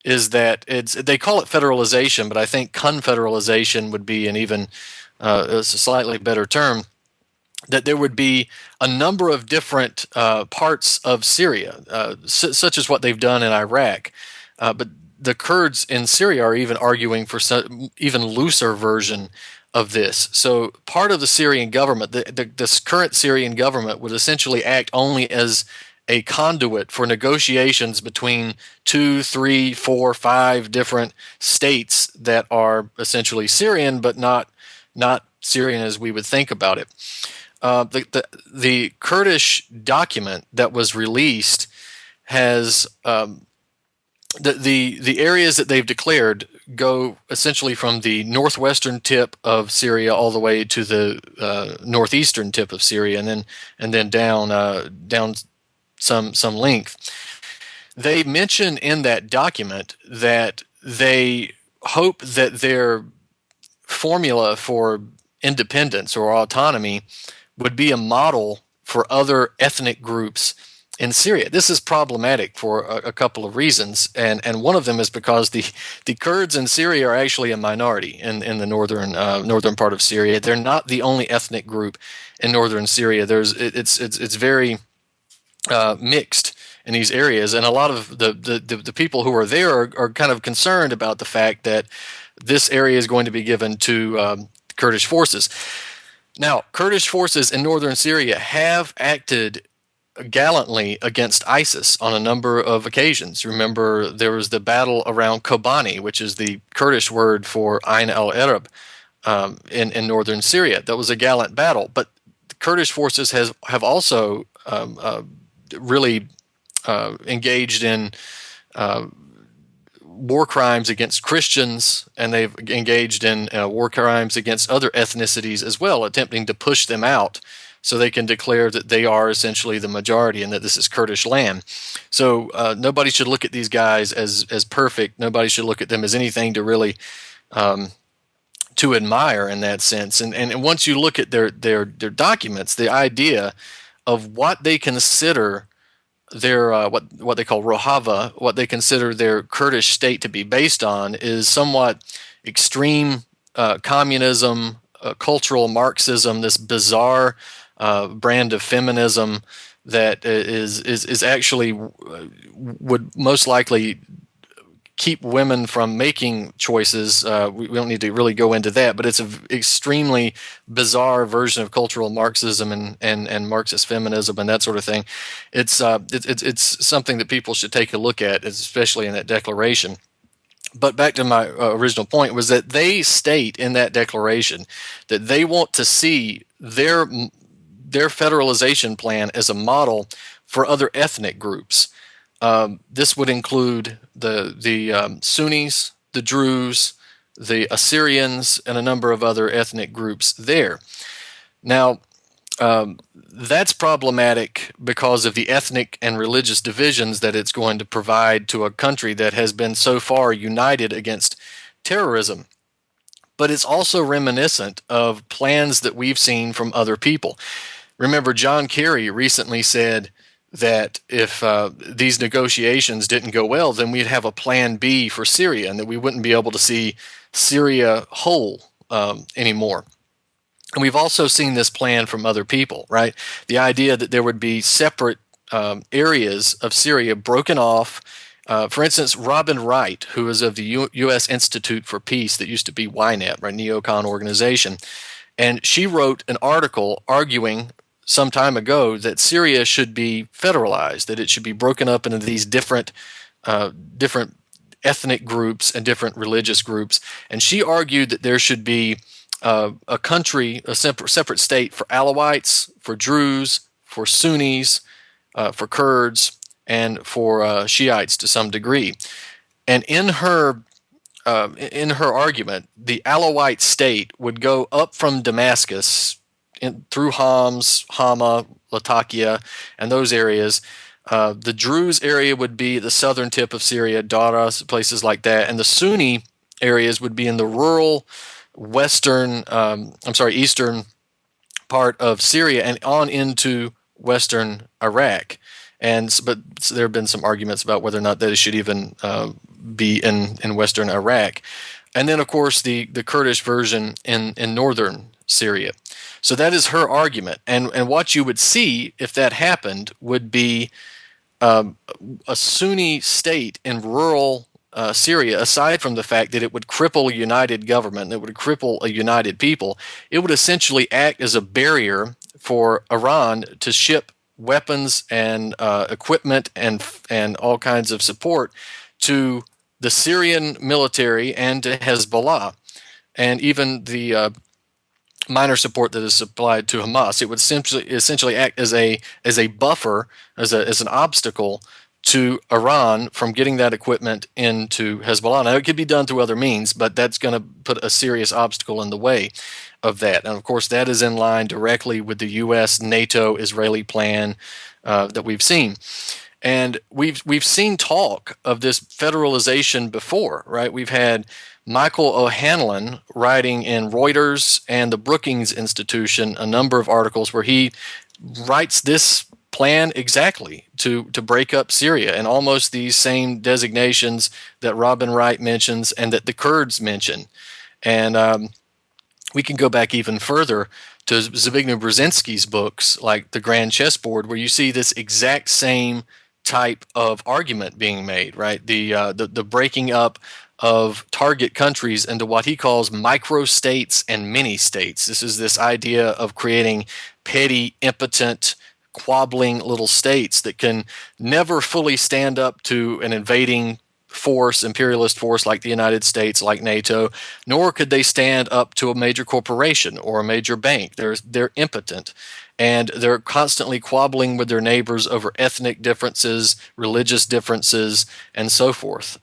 is that they call it federalization, but I think confederalization would be an even a slightly better term. That there would be a number of different parts of Syria, such as what they've done in Iraq, but the Kurds in Syria are even arguing for some even looser version of this. So part of the Syrian government, this current Syrian government, would essentially act only as a conduit for negotiations between two, three, four, five different states that are essentially Syrian, but not Syrian as we would think about it. The Kurdish document that was released has the areas that they've declared go essentially from the northwestern tip of Syria all the way to the northeastern tip of Syria, and then down some length. They mention in that document that they hope that their formula for independence or autonomy would be a model for other ethnic groups in Syria. This is problematic for a couple of reasons, and one of them is because the Kurds in Syria are actually a minority in the northern part of Syria. They're not the only ethnic group in northern Syria. It's very mixed in these areas, and a lot of the people who are there are kind of concerned about the fact that this area is going to be given to Kurdish forces. Now, Kurdish forces in northern Syria have acted gallantly against ISIS on a number of occasions. Remember, there was the battle around Kobani, which is the Kurdish word for Ain al-Arab in northern Syria. That was a gallant battle, but the Kurdish forces have also really engaged in war crimes against Christians, and they've engaged in war crimes against other ethnicities as well, attempting to push them out so they can declare that they are essentially the majority and that this is Kurdish land. So nobody should look at these guys as perfect. Nobody should look at them as anything to really to admire in that sense. And once you look at their documents, the idea of what they consider their what they call Rojava, what they consider their Kurdish state to be based on, is somewhat extreme communism, cultural Marxism, this bizarre brand of feminism that is actually would most likely keep women from making choices. We don't need to really go into that, but it's an extremely bizarre version of cultural Marxism and Marxist feminism and that sort of thing. It's something that people should take a look at, especially in that declaration. But back to my original point was that they state in that declaration that they want to see their federalization plan as a model for other ethnic groups. This would include the Sunnis, the Druze, the Assyrians, and a number of other ethnic groups there. Now, that's problematic because of the ethnic and religious divisions that it's going to provide to a country that has been so far united against terrorism. But it's also reminiscent of plans that we've seen from other people. Remember, John Kerry recently said that if these negotiations didn't go well, then we'd have a plan B for Syria and that we wouldn't be able to see Syria whole anymore. And we've also seen this plan from other people, right? The idea that there would be separate areas of Syria broken off. For instance, Robin Wright, who is of the U.S. Institute for Peace that used to be YNET, right, neocon organization, and she wrote an article arguing some time ago that Syria should be federalized, that it should be broken up into these different ethnic groups and different religious groups. And she argued that there should be a country, a separate state for Alawites, for Druze, for Sunnis, for Kurds, and for Shiites to some degree. And in her argument, the Alawite state would go up from Damascus through Homs, Hama, Latakia, and those areas. The Druze area would be the southern tip of Syria, Dara, places like that, and the Sunni areas would be in the rural eastern part of Syria and on into western Iraq. but there have been some arguments about whether or not that it should even be in western Iraq. And then, of course, the Kurdish version in northern Syria. So that is her argument. And what you would see if that happened would be a Sunni state in rural Syria, aside from the fact that it would cripple a united government, it would cripple a united people, it would essentially act as a barrier for Iran to ship weapons and equipment and all kinds of support to the Syrian military and to Hezbollah, and even the minor support that is supplied to Hamas. It would essentially act as a buffer, as an obstacle to Iran from getting that equipment into Hezbollah. Now, it could be done through other means, but that's going to put a serious obstacle in the way of that. And of course, that is in line directly with the U.S., NATO, Israeli plan that we've seen. And we've seen talk of this federalization before, right? We've had Michael O'Hanlon writing in Reuters and the Brookings Institution a number of articles where he writes this plan exactly to break up Syria, and almost these same designations that Robin Wright mentions and that the Kurds mention. And we can go back even further to Zbigniew Brzezinski's books, like The Grand Chessboard, where you see this exact same type of argument being made, right? The breaking up of target countries into what he calls micro-states and mini-states. This is this idea of creating petty, impotent, quabbling little states that can never fully stand up to an invading force, imperialist force like the United States, like NATO, nor could they stand up to a major corporation or a major bank. They're impotent, and they're constantly quabbling with their neighbors over ethnic differences, religious differences, and so forth.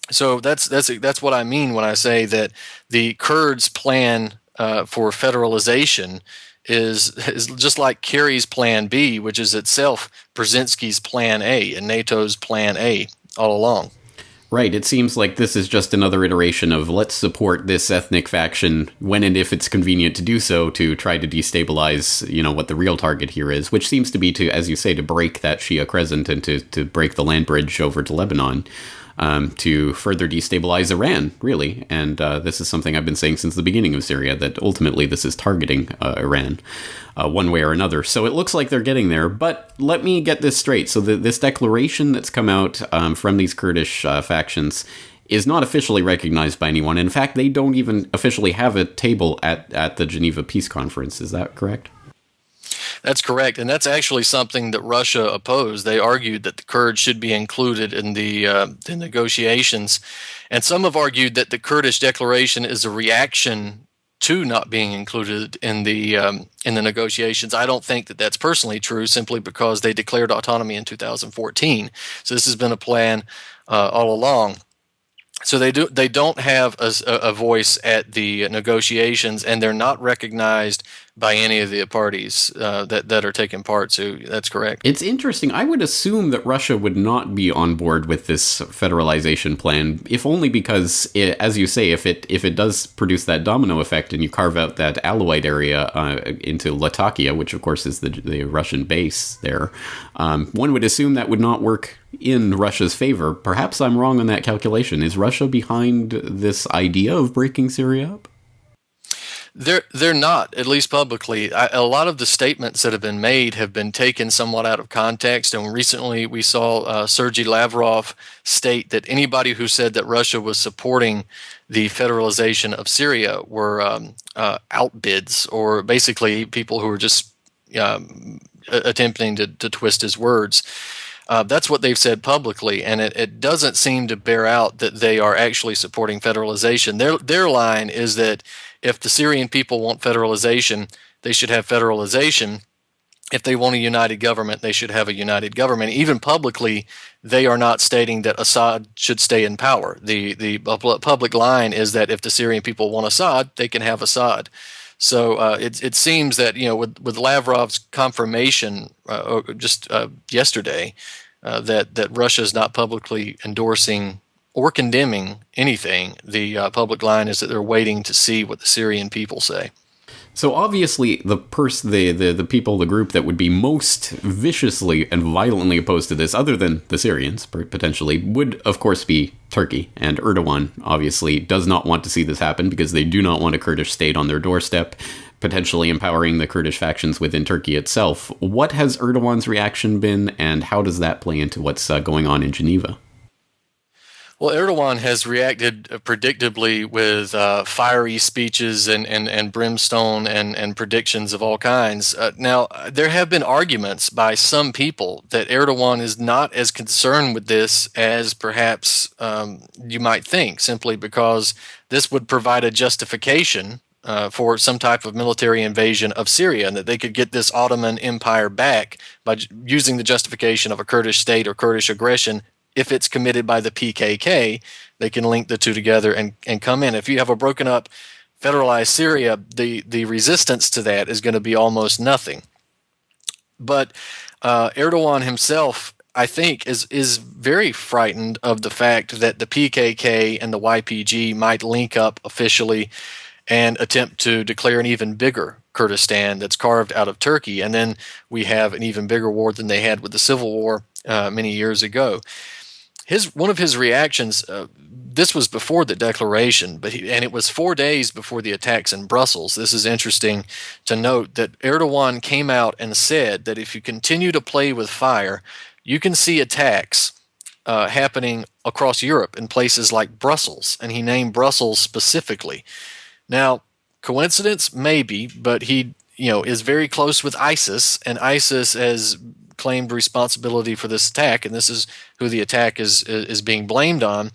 So that's what I mean when I say that the Kurds' plan for federalization is just like Kerry's Plan B, which is itself Brzezinski's Plan A and NATO's Plan A all along. Right. It seems like this is just another iteration of let's support this ethnic faction when and if it's convenient to do so to try to destabilize, what the real target here is, which seems to be to, as you say, to break that Shia crescent and to break the land bridge over to Lebanon. To further destabilize Iran, really. And this is something I've been saying since the beginning of Syria, that ultimately this is targeting Iran one way or another. So it looks like they're getting there. But let me get this straight. So this declaration that's come out from these Kurdish factions is not officially recognized by anyone. In fact, they don't even officially have a table at the Geneva Peace Conference. Is that correct? That's correct, and that's actually something that Russia opposed. They argued that the Kurds should be included in the negotiations, and some have argued that the Kurdish declaration is a reaction to not being included in the negotiations. I don't think that that's personally true, simply because they declared autonomy in 2014. So this has been a plan all along. So they don't have a voice at the negotiations, and they're not recognized by any of the parties that are taking part. So that's correct. It's interesting. I would assume that Russia would not be on board with this federalization plan, if only because, as you say, if it does produce that domino effect and you carve out that Alawite area into Latakia, which of course is the Russian base there, one would assume that would not work in Russia's favor. Perhaps I'm wrong on that calculation. Is Russia behind this idea of breaking Syria up? They're not, at least publicly. A lot of the statements that have been made have been taken somewhat out of context. And recently we saw Sergei Lavrov state that anybody who said that Russia was supporting the federalization of Syria were outbids, or basically people who were just attempting to twist his words. That's what they've said publicly, and it doesn't seem to bear out that they are actually supporting federalization. Their line is that if the Syrian people want federalization, they should have federalization. If they want a united government, they should have a united government. Even publicly, they are not stating that Assad should stay in power. The public line is that if the Syrian people want Assad, they can have Assad. So it seems that with Lavrov's confirmation just yesterday that Russia is not publicly endorsing or condemning anything, the public line is that they're waiting to see what the Syrian people say. So obviously, the people, the group that would be most viciously and violently opposed to this, other than the Syrians potentially, would of course be Turkey. And Erdogan obviously does not want to see this happen because they do not want a Kurdish state on their doorstep, potentially empowering the Kurdish factions within Turkey itself. What has Erdogan's reaction been, and how does that play into what's going on in Geneva? Well, Erdogan has reacted predictably with fiery speeches and brimstone and predictions of all kinds. Now, there have been arguments by some people that Erdogan is not as concerned with this as perhaps you might think, simply because this would provide a justification for some type of military invasion of Syria, and that they could get this Ottoman Empire back by using the justification of a Kurdish state or Kurdish aggression. If it's committed by the PKK, they can link the two together and come in. If you have a broken up, federalized Syria, the resistance to that is going to be almost nothing. But Erdogan himself, I think, is very frightened of the fact that the PKK and the YPG might link up officially and attempt to declare an even bigger Kurdistan that's carved out of Turkey. And then we have an even bigger war than they had with the Civil War many years ago. One of his reactions, this was before the declaration, and it was 4 days before the attacks in Brussels. This is interesting to note that Erdogan came out and said that if you continue to play with fire, you can see attacks happening across Europe in places like Brussels, and he named Brussels specifically. Now, coincidence? Maybe, but he is very close with ISIS, and ISIS has claimed responsibility for this attack, and this is who the attack is being blamed on.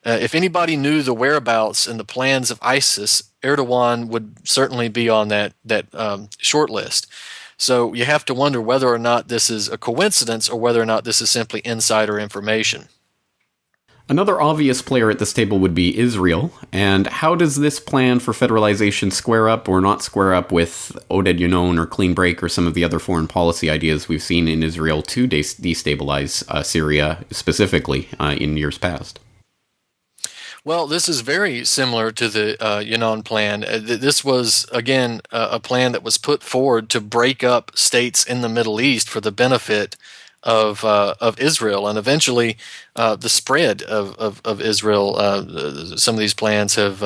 If anybody knew the whereabouts and the plans of ISIS, Erdogan would certainly be on that short list. So you have to wonder whether or not this is a coincidence or whether or not this is simply insider information. Another obvious player at this table would be Israel, and how does this plan for federalization square up or not square up with Oded Yonon or clean break or some of the other foreign policy ideas we've seen in Israel to destabilize Syria specifically in years past? Well, this is very similar to the Yonon plan. This was, again, a plan that was put forward to break up states in the Middle East for the benefit of Israel, and eventually the spread of Israel. Some of these plans have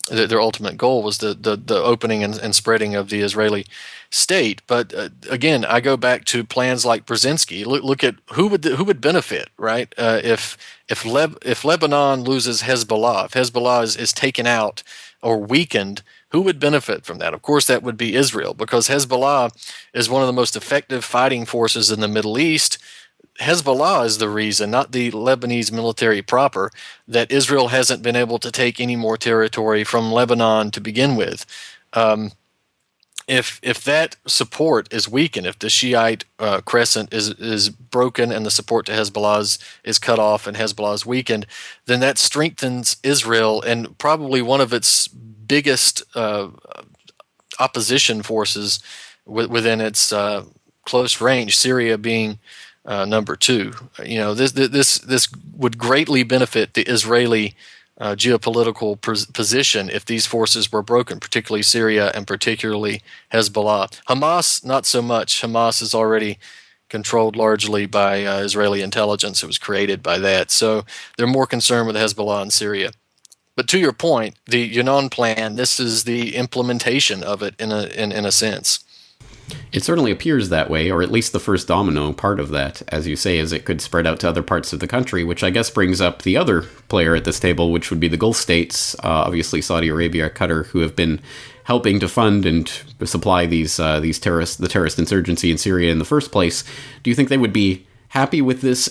their ultimate goal was the opening and spreading of the Israeli state. But again, I go back to plans like Brzezinski. Look at who would benefit, right? If Lebanon loses Hezbollah, if Hezbollah is taken out or weakened, who would benefit from that? Of course, that would be Israel, because Hezbollah is one of the most effective fighting forces in the Middle East. Hezbollah is the reason, not the Lebanese military proper, that Israel hasn't been able to take any more territory from Lebanon to begin with. If that support is weakened, if the Shiite crescent is broken and the support to Hezbollah is cut off and Hezbollah is weakened, then that strengthens Israel and probably one of its biggest opposition forces within its close range, Syria being number two. This would greatly benefit the Israeli geopolitical position if these forces were broken, particularly Syria and particularly Hezbollah. Hamas, not so much. Hamas is already controlled largely by Israeli intelligence. It was created by that. So they're more concerned with Hezbollah and Syria. But to your point, the Yonon plan, this is the implementation of it in a sense. It certainly appears that way, or at least the first domino part of that, as you say, is it could spread out to other parts of the country, which I guess brings up the other player at this table, which would be the Gulf states, obviously Saudi Arabia, Qatar, who have been helping to fund and supply the terrorist insurgency in Syria in the first place. Do you think they would be happy with this